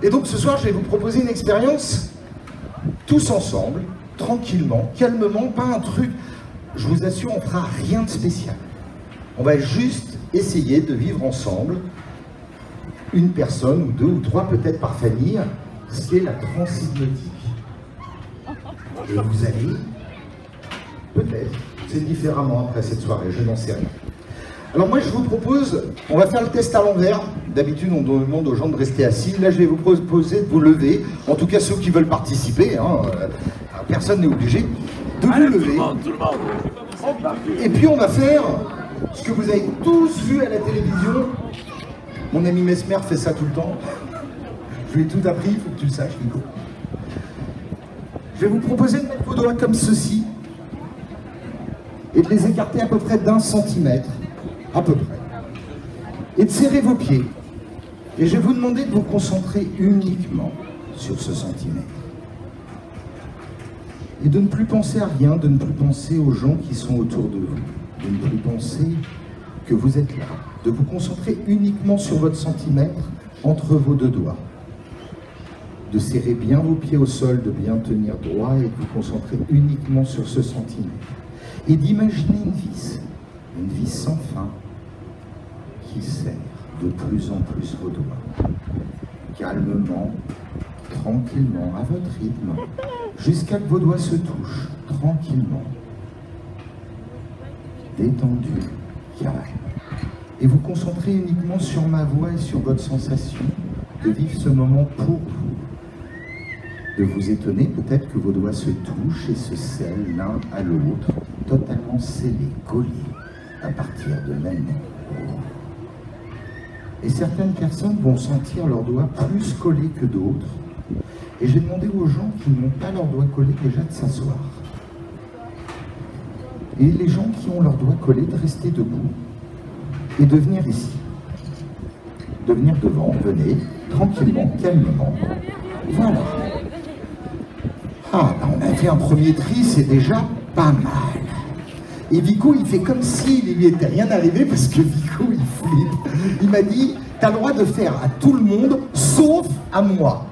Et donc ce soir, je vais vous proposer une expérience tous ensemble, tranquillement, calmement, pas un truc. Je vous assure, on fera rien de spécial. On va juste essayer de vivre ensemble, une personne ou deux ou trois peut-être par famille, ce qu'est la transhypnotique. Et vous allez, peut-être, c'est différemment après cette soirée, je n'en sais rien. Alors moi je vous propose, on va faire le test à l'envers. D'habitude on demande aux gens de rester assis. Là je vais vous proposer de vous lever, en tout cas ceux qui veulent participer, hein, personne n'est obligé, de vous lever. Tout le monde. Et puis on va faire ce que vous avez tous vu à la télévision. Mon ami Mesmer fait ça tout le temps. Je lui ai tout appris, il faut que tu le saches, Nico. Je vais vous proposer de mettre vos doigts comme ceci et de les écarter à peu près d'1 centimètre, à peu près. Et de serrer vos pieds. Et je vais vous demander de vous concentrer uniquement sur ce centimètre. Et de ne plus penser à rien, de ne plus penser aux gens qui sont autour de vous. De ne plus penser que vous êtes là. De vous concentrer uniquement sur votre centimètre entre vos deux doigts. De serrer bien vos pieds au sol, de bien tenir droit et de vous concentrer uniquement sur ce centimètre. Et d'imaginer une vis sans fin, qui serre de plus en plus vos doigts. Calmement, tranquillement, à votre rythme, jusqu'à que vos doigts se touchent, tranquillement. Détendu, calme. Et vous concentrez uniquement sur ma voix et sur votre sensation de vivre ce moment pour vous. De vous étonner peut-être que vos doigts se touchent et se scellent l'un à l'autre, totalement scellés, collés, à partir de maintenant. Et certaines personnes vont sentir leurs doigts plus collés que d'autres. Et j'ai demandé aux gens qui n'ont pas leurs doigts collés déjà de s'asseoir. Et les gens qui ont leurs doigts collés de rester debout et de venir ici. De venir devant, venez, tranquillement, calmement. Voilà. Ah, ben on a fait un premier tri, c'est déjà pas mal. Et Vico, il fait comme s'il lui était rien arrivé parce que Vico, il flippe. Il m'a dit, t'as le droit de faire à tout le monde, sauf à moi.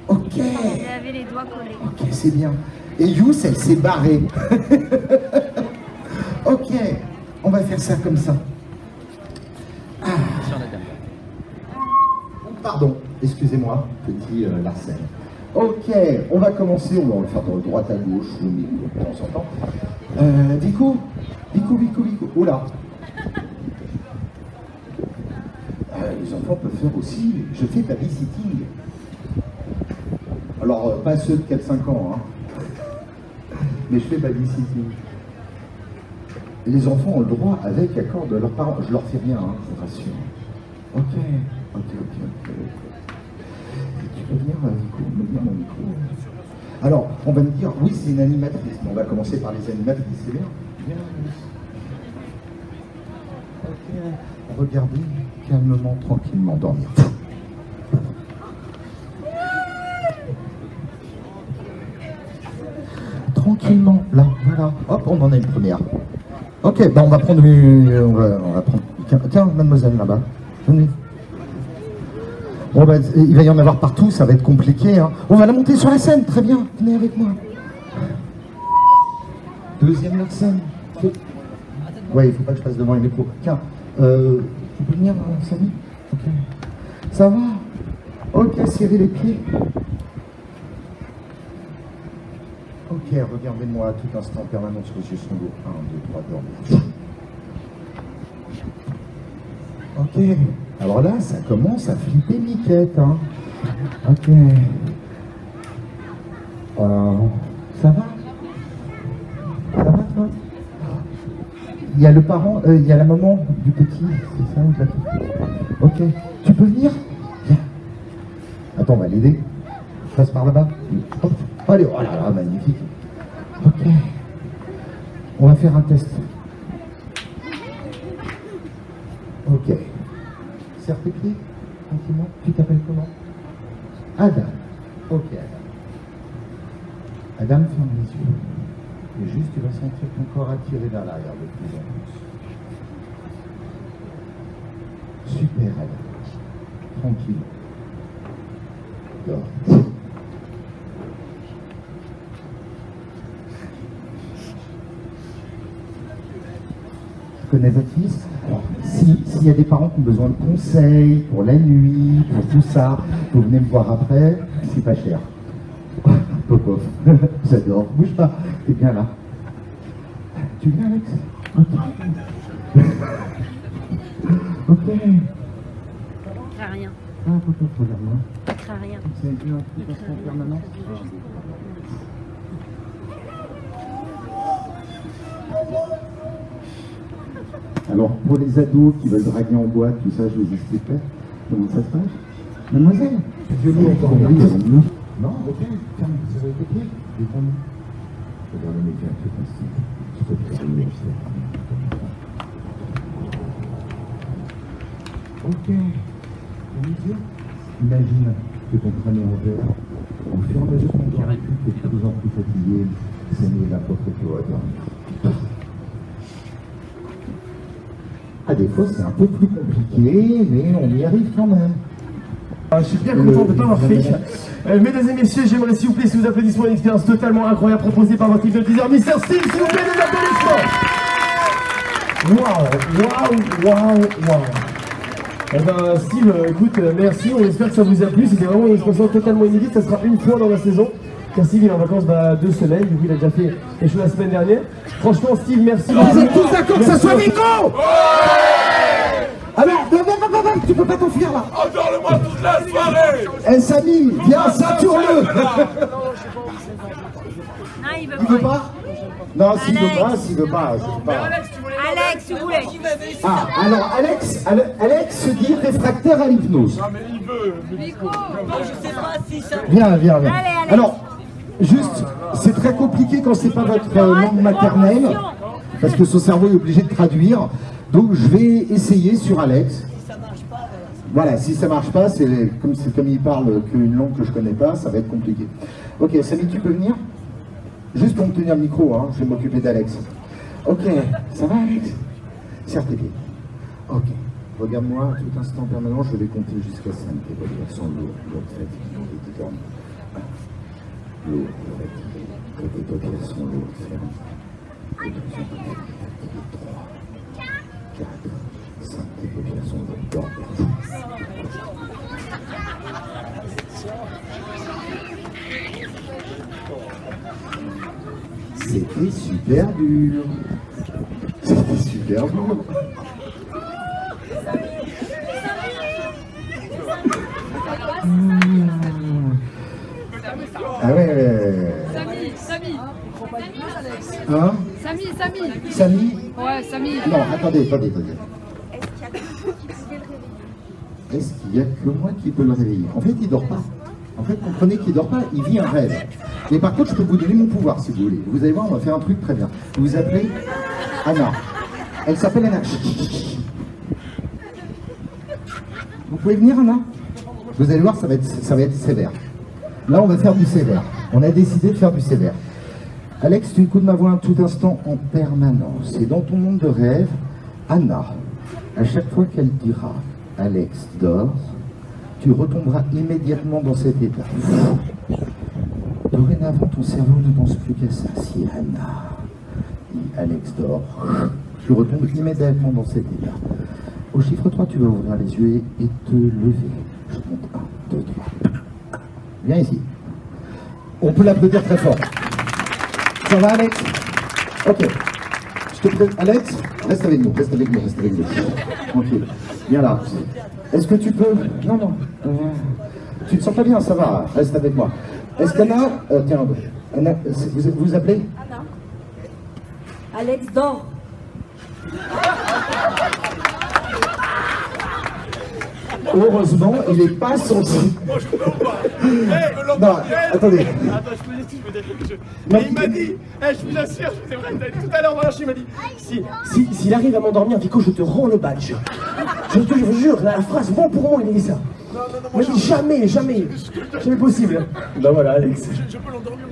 Ok. J'ai lavé les doigts collés. Ok, c'est bien. Et Yous, elle s'est barrée. Ok, on va faire ça comme ça. Ah. Pardon, excusez-moi, petit Larsen. Ok, on va commencer, on va le faire de droite à gauche, au milieu, de temps en temps. Vico. Oula. Les enfants peuvent faire aussi, je fais babysitting. Alors, pas ceux de 4-5 ans, hein. Mais je fais babysitting. Les enfants ont le droit, avec accord de leurs parents. Je leur fais rien, hein, je vous rassure. Ok. Tu peux venir, Nico, me dire mon micro. Alors, on va me dire, oui, c'est une animatrice. Mais on va commencer par les animatrices, c'est bien. Bien. Ok. Regardez, calmement, tranquillement, dormir. Tranquillement, là, voilà. Hop, on en a une première. Ok, bah on va prendre on va prendre. Tiens, mademoiselle, là-bas. Venez. Bon, bah, il va y en avoir partout, ça va être compliqué. Hein. On va la monter sur la scène, très bien. Venez avec moi. Deuxième scène. Ouais, il faut pas que je passe devant les micros. Tiens, tu peux venir, Samy? Ok. Ça va? Ok, serrez les pieds. Ok, regardez-moi tout instant, permanence, vos yeux sont lourds. 1, 2, 3, dormir. Ok, alors là, ça commence à flipper Miquette, hein. Ok. Ça va? Ça va, toi? Il y a le parent, il y a la maman du petit, c'est ça, ou de la petite? Ok, tu peux venir? Viens. Attends, on va l'aider. Passe par là-bas. Hop. Allez, oh là là, magnifique. Ok. On va faire un test. Ok. Serre tes pieds, tranquillement. Tu t'appelles comment? Adam. Ok, Adam. Adam, ferme les yeux. Et juste, tu vas sentir ton corps attiré vers l'arrière de plus en plus. Super, Adam. Tranquille. Dors. Tu connais votre fils? Alors, s'il y a des parents qui ont besoin de conseils pour la nuit, pour tout ça, vous venez me voir après, c'est pas cher. Popof, j'adore, bouge pas, t'es bien là. Tu viens, Alex? Ok. Ok. Il craint rien. Ah, Popof, regarde-moi. Il craint rien. C'est un truc en permanence. Alors, pour les ados qui veulent draguer en boîte, tout ça, je vous expliquerai comment ça se passe. Mademoiselle, je vais encore mieux. Non, ok, tiens, vous avez été pieds, détendez. Regardez mes pieds, c'est facile. Je peux te faire mieux aussi. Ok. Imagine que ton premier envers, au fur et à mesure qu'on t'en récupère, t'es de plus en plus fatigué, c'est mieux la porte que tu vas dormir. Ah, des fois, c'est un peu plus compliqué, mais on y arrive quand même. Je suis bien content de ne pas avoir fait. Mesdames et messieurs, j'aimerais s'il vous plaît, sous vos applaudissements, une expérience totalement incroyable proposée par votre leader teaser, Mr. Steve, s'il vous plaît, des applaudissements. Waouh. Eh ben, Steve, écoute, merci, on espère que ça vous a plu. C'était vraiment une expérience totalement inédite. Ça sera une fois dans la saison. Car Steve il est en vacances 2 semaines, du coup il a déjà fait quelque chose la semaine dernière. Franchement, Steve, merci. Vous êtes tous d'accord que ça soit Nico? Alors, tu peux pas t'enfuir là. Endors-le-moi toute la soirée. Eh Samy, viens, ceinture-le. Non, il veut Il veut pas? Non, s'il veut pas, Alex. s'il veut pas, je sais pas. Alex, tu voulais. Ah, alors Alex se dit réfractaire à l'hypnose. Non mais il veut. Je sais pas si ça. Viens. Allez, Alex. Alors, juste, c'est très compliqué quand c'est pas votre langue maternelle, parce que son cerveau est obligé de traduire. Donc je vais essayer sur Alex. Si ça marche pas. Voilà, si ça marche pas, c'est comme il parle qu'une langue que je connais pas, ça va être compliqué. Ok, Samy, tu peux venir? Juste pour me tenir le micro, hein, je vais m'occuper d'Alex. Ok, ça va Alex? Serre tes pieds. Ok, regarde-moi tout instant permanent, je vais compter jusqu'à 5. Tes paupières sont lourdes, fatiguées, détendues. Lourd, fatigué. Tes paupières sont lourdes, fermes. 3, 4, 5. Tes paupières sont lourdes, dormez. C'était super dur. C'était super dur. Ah ouais. Samy. Hein? Samy. Samy? Ouais, Samy. Non, attendez. Est-ce qu'il y a que moi qui peux le réveiller? En fait, il dort pas. En fait, comprenez qu'il dort pas, il vit un rêve. Mais par contre, je peux vous donner mon pouvoir si vous voulez. Vous allez voir, on va faire un truc très bien. Vous vous appelez Anna. Elle s'appelle Anna. Vous pouvez venir, Anna? Vous allez voir, ça va être sévère. Là, on va faire du sévère. On a décidé de faire du sévère. Alex, tu écoutes ma voix un tout instant en permanence. Et dans ton monde de rêve, Anna, à chaque fois qu'elle dira « Alex dort », tu retomberas immédiatement dans cet état. Dorénavant, ton cerveau ne pense plus qu'à ça. Si Anna dit Alex dort, tu retombes immédiatement dans cet état. Au chiffre 3, tu vas ouvrir les yeux et te lever. Je compte 1, 2, 3. Viens ici. On peut l'applaudir très fort. Ça va, Alex? Ok. Je te présente. Alex, reste avec nous. Tranquille. Viens là. Est-ce que tu peux... Non. Tu te sens pas bien, ça va. Reste avec moi. Est-ce qu'Anna... tiens, Anna, vous vous appelez? Anna. Alex dort. Heureusement, il n'est pas sorti. Moi je peux pas. Hey, Non, attendez. Attends, je peux dire quelque chose. Mais il m'a dit, je vous assure, c'est vrai, tout à l'heure dans la il m'a dit, s'il arrive à m'endormir, Vico, je te rends le badge. Je vous jure, la phrase bon pour moi, il a dit ça. Non, moi, jamais possible. Ben voilà, Alex. Je peux l'endormir.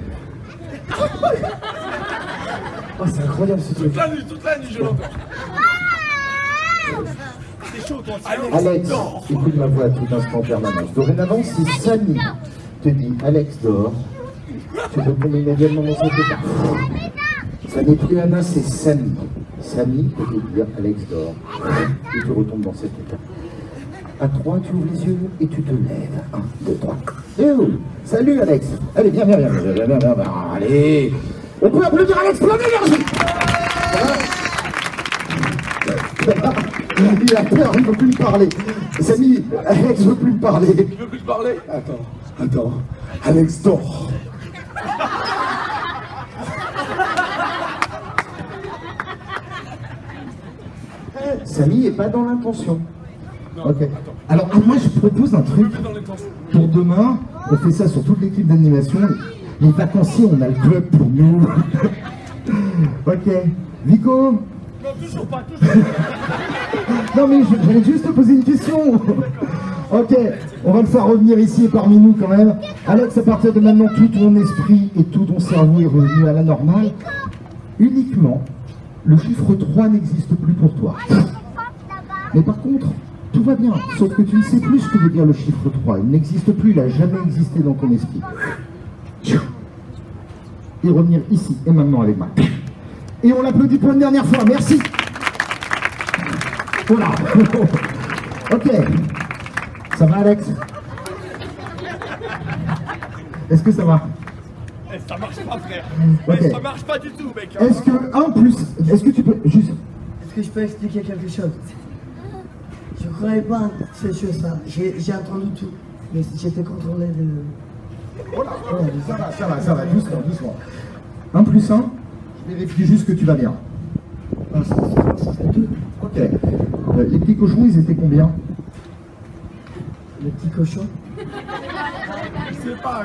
Oh, c'est incroyable ce truc. Toute la nuit, je l'entends. C'est chaud, toi. Alex, écoute ma voix tout instant en permanence. Dorénavant, c'est Samy te dit Alex dort, tu retombes immédiatement dans cet état. Ça n'est plus Anna, c'est Samy. Samy peut te dire Alex dort, et tu retombes dans cet état. À 3, tu ouvres les yeux et tu te lèves. 1, 2, 3. Et oh, salut Alex. Allez, viens. Allez. On peut applaudir Alex plein d'énergie. Il a peur, il ne veut plus me parler. Samy, Alex ne veut plus me parler. Il veut plus te parler? Attends. Alex dort. Samy n'est pas dans l'intention. Ok. Alors moi je propose un truc pour demain. On fait ça sur toute l'équipe d'animation. Les vacanciers, on a le club pour nous. Ok. Vico. Non, toujours pas, toujours pas. Non mais j'allais juste te poser une question. Ok, on va le faire revenir ici et parmi nous quand même. Alex, à partir de maintenant, tout ton esprit et tout ton cerveau est revenu à la normale. Uniquement, le chiffre 3 n'existe plus pour toi. Mais par contre, tout va bien, sauf que tu ne sais plus ce que veut dire le chiffre 3. Il n'existe plus, il n'a jamais existé dans ton esprit. Et revenir ici et maintenant avec moi. Et on l'applaudit pour une dernière fois, merci. Voilà. Ok. Ça va Alex? Est-ce que ça va? Ça marche pas, frère. Ok. Ça marche pas du tout, mec. Est-ce que est-ce que tu peux juste... Est-ce que je peux expliquer quelque chose? Je ne croyais pas ces choses-là. J'ai entendu tout. Mais j'étais contrôlé de... Oh là, ça va, doucement. 1 plus 1, je vérifie juste que tu vas bien. Ah, ça serait tout. Ok. Les petits cochons, ils étaient combien? Le petit cochon. Je sais pas,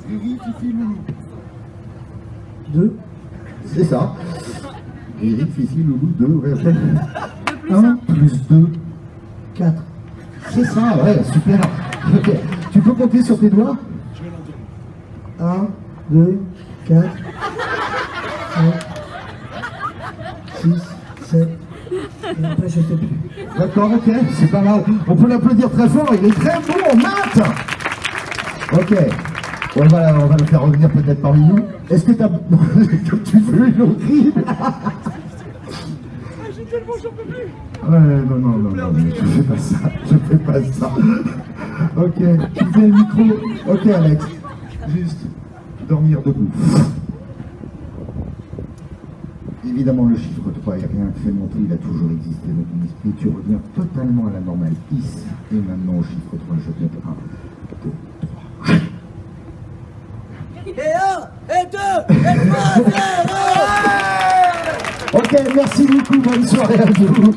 Riri, Fifi, Loulou. 2. C'est ça. Eric, Fifi, Loulou, 2, ouais, ok. 1 plus 2. 4. C'est ça, ouais, super. Ok. Tu peux compter sur tes doigts? 1, 2, 4, 5, 6, 7. Et après, je sais plus. D'accord, ok, c'est pas mal. On peut l'applaudir très fort, il est très bon en maths. Ok, on va le faire revenir peut-être parmi nous. Est-ce que t'as... Comme tu veux, il est horrible. J'ai tellement, j'en peux plus. Ouais, non, je fais pas ça. Ok, tu fais le micro. Ok Alex, juste dormir debout. Évidemment, le chiffre 3 n'est rien fait non plus, il a toujours existé dans ton esprit. Tu reviens totalement à la normale ici et maintenant au chiffre 3. Je compte 1, 2, 3. Et 1, et 2, et 3, 0. Ok, merci beaucoup, bonne soirée à vous.